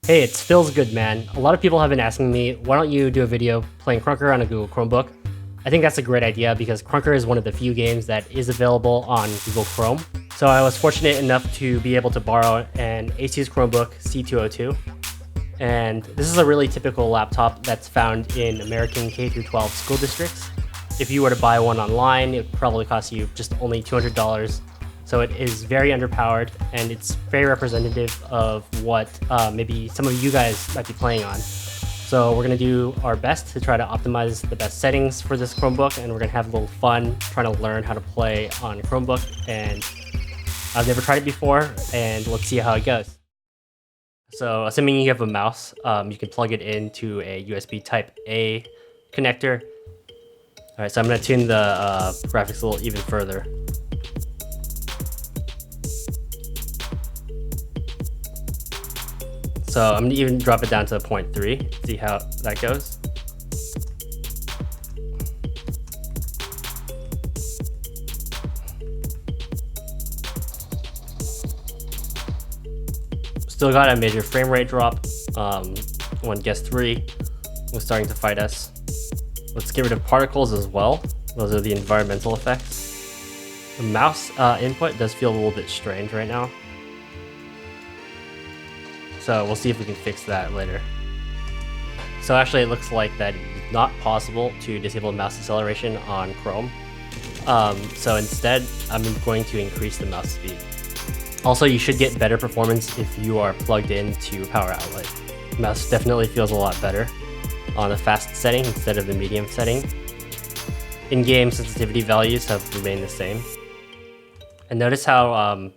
Hey, it's PhilzGoodMan. A lot of people have been asking me, why don't you do a video playing Krunker on a Google Chromebook? I think that's a great idea because Krunker is one of the few games that is available on Google Chrome. So I was fortunate enough to be able to borrow an ASUS Chromebook C202. And this is a really typical laptop that's found in American K-12 school districts. If you were to buy one online, it would probably cost you just only $200. So it is very underpowered, and it's very representative of what maybe some of you guys might be playing on. So we're gonna do our best to try to optimize the best settings for this Chromebook, and we're gonna have a little fun trying to learn how to play on Chromebook. And I've never tried it before, and let's see how it goes. So assuming you have a mouse, you can plug it into a USB Type A connector. All right, so I'm gonna tune the graphics a little even further. So I'm gonna even drop it down to 0.3, see how that goes. Still got a major frame rate drop. When guest 3 was starting to fight us. Let's get rid of particles as well. Those are the environmental effects. The mouse input does feel a little bit strange right now. So we'll see if we can fix that later. So actually it looks like that it's not possible to disable mouse acceleration on Chrome. So instead, I'm going to increase the mouse speed. Also, you should get better performance if you are plugged into a power outlet. The mouse definitely feels a lot better on the fast setting instead of the medium setting. In-game sensitivity values have remained the same. And notice how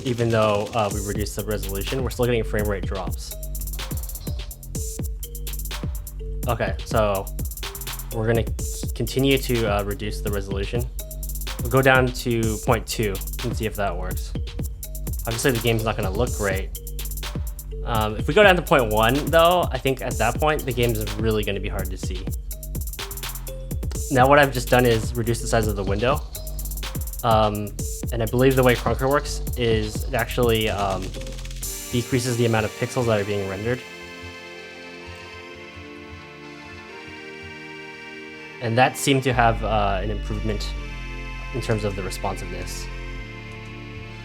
even though we reduced the resolution, we're still getting frame rate drops. Okay, so we're gonna continue to reduce the resolution. We'll go down to 0.2 and see if that works. Obviously the game's not gonna look great. If we go down to 0.1 though, I think at that point the game is really gonna be hard to see. Now what I've just done is reduce the size of the window. And I believe the way Krunker works is it actually decreases the amount of pixels that are being rendered. And that seemed to have an improvement in terms of the responsiveness.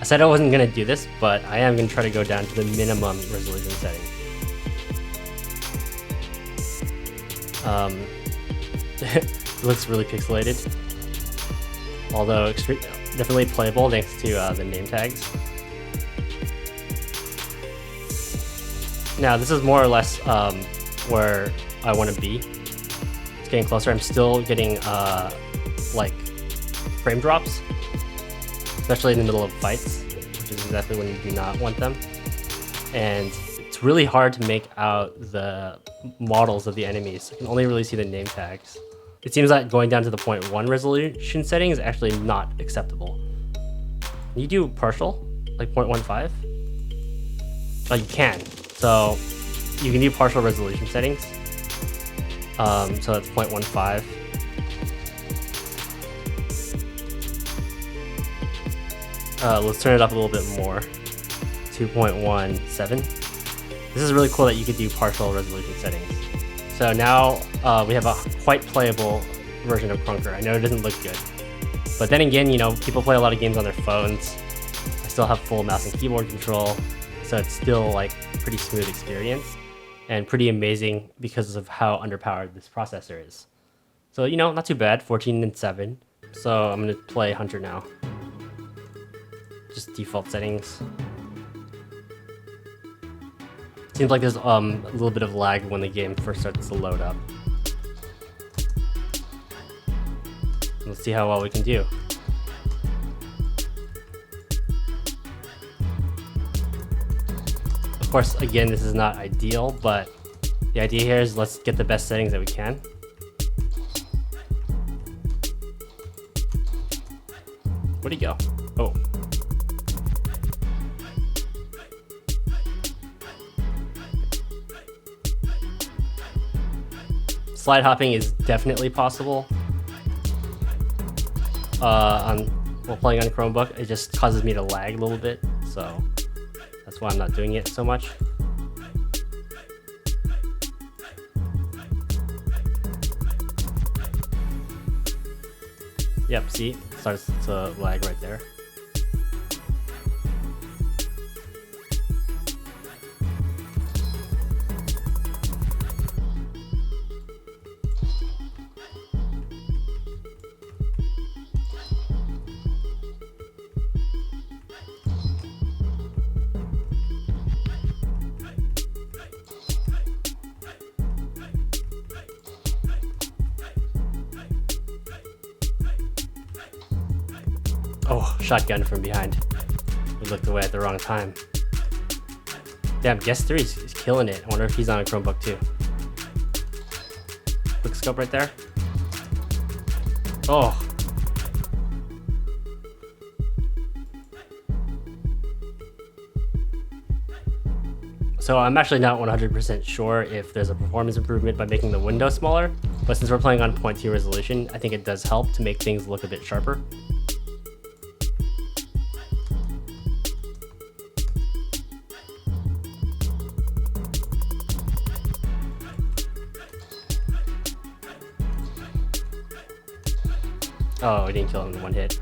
I said I wasn't going to do this, but I am going to try to go down to the minimum resolution setting. It looks really pixelated, although definitely playable thanks to the name tags. Now this is more or less where I want to be. It's getting closer. I'm still getting like frame drops, especially in the middle of fights, which is exactly when you do not want them. And it's really hard to make out the models of the enemies. I can only really see the name tags. It seems like going down to the 0.1 resolution setting is actually not acceptable. Can you do partial, like 0.15? Oh, you can. So you can do partial resolution settings. So that's 0.15. Let's turn it up a little bit more, 2.17. This is really cool that you could do partial resolution settings. So now we have a quite playable version of Krunker. I know it doesn't look good, but then again, you know, people play a lot of games on their phones. I still have full mouse and keyboard control, so it's still like a pretty smooth experience and pretty amazing because of how underpowered this processor is. So, you know, not too bad, 14 and 7. So I'm gonna play Hunter now. Just default settings. Seems like there's a little bit of lag when the game first starts to load up. Let's see how well we can do. Of course, again, this is not ideal, but the idea here is let's get the best settings that we can. Where'd he go? Oh. Slide hopping is definitely possible while playing on Chromebook. It just causes me to lag a little bit, so that's why I'm not doing it so much. Yep, see? It starts to lag right there. Oh, shotgun from behind. He looked away at the wrong time. Damn, guest 3 is killing it. I wonder if he's on a Chromebook too. Quick scope right there. Oh. So I'm actually not 100% sure if there's a performance improvement by making the window smaller, but since we're playing on 0.2 resolution, I think it does help to make things look a bit sharper. Oh, we didn't kill him in one hit.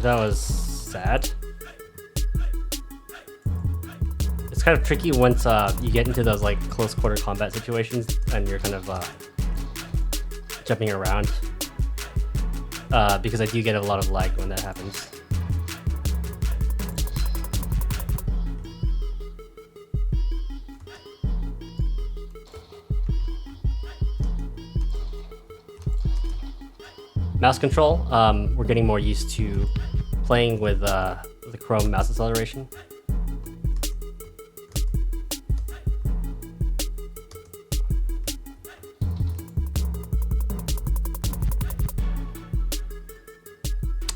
That was sad. It's kind of tricky once you get into those like close quarter combat situations and you're kind of jumping around because I do get a lot of lag when that happens. Mouse control, we're getting more used to playing with the Chrome mouse acceleration.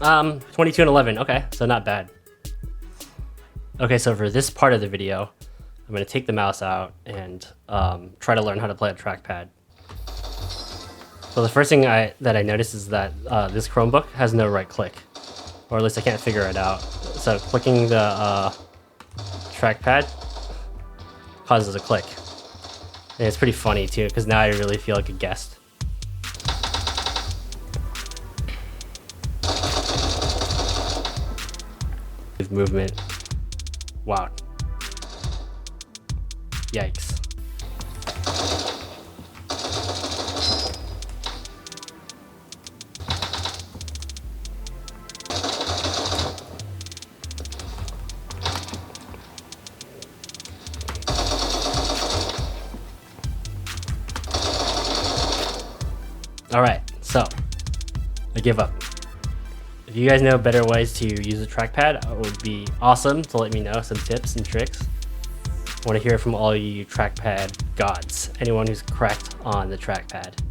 Um, 22 and 11, okay, so not bad. Okay, so for this part of the video, I'm gonna take the mouse out and try to learn how to play a trackpad. So the first thing that I noticed is that this Chromebook has no right click, or at least I can't figure it out. So clicking the trackpad causes a click. And it's pretty funny too, because now I really feel like a guest. With movement. Wow. Yikes. Alright, so I give up. If you guys know better ways to use a trackpad, it would be awesome to let me know some tips and tricks. I want to hear from all you trackpad gods, anyone who's cracked on the trackpad.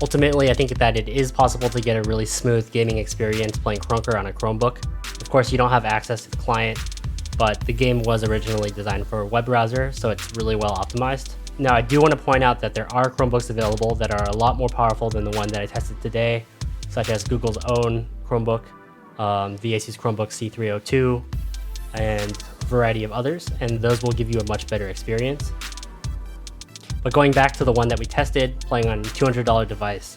Ultimately, I think that it is possible to get a really smooth gaming experience playing Krunker on a Chromebook. Of course, you don't have access to the client, but the game was originally designed for a web browser, so it's really well optimized. Now, I do want to point out that there are Chromebooks available that are a lot more powerful than the one that I tested today, such as Google's own Chromebook, the ASUS Chromebook C302, and a variety of others, and those will give you a much better experience. But going back to the one that we tested, playing on a $200 device,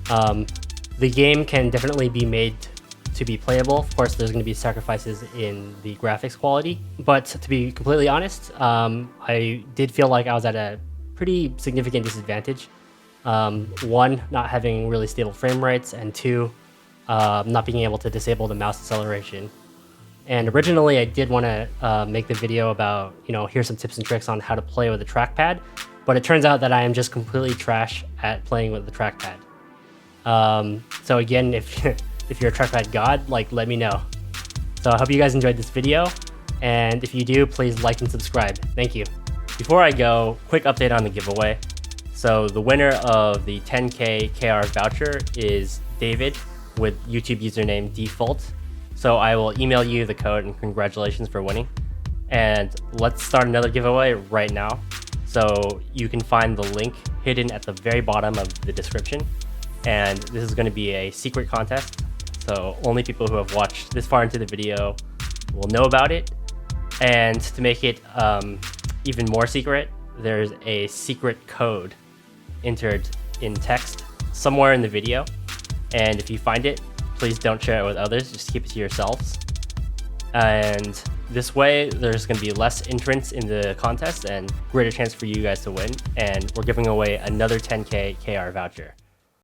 the game can definitely be made to be playable. Of course, there's going to be sacrifices in the graphics quality, but to be completely honest, I did feel like I was at a pretty significant disadvantage. One, not having really stable frame rates, and two, not being able to disable the mouse acceleration. And originally I did want to make the video about, here's some tips and tricks on how to play with a trackpad, but it turns out that I am just completely trash at playing with the trackpad. So again, if if you're a trackpad god, like, let me know. So I hope you guys enjoyed this video, and if you do, please like and subscribe. Thank you. Before I go, quick update on the giveaway. So the winner of the 10K KR voucher is David with YouTube username default. So I will email you the code, and congratulations for winning. And let's start another giveaway right now. So you can find the link hidden at the very bottom of the description. And this is going to be a secret contest. So only people who have watched this far into the video will know about it. And to make it even more secret, there's a secret code entered in text somewhere in the video. And if you find it, please don't share it with others, just keep it to yourselves. And this way, there's going to be less entrants in the contest and greater chance for you guys to win. And we're giving away another 10K KR voucher.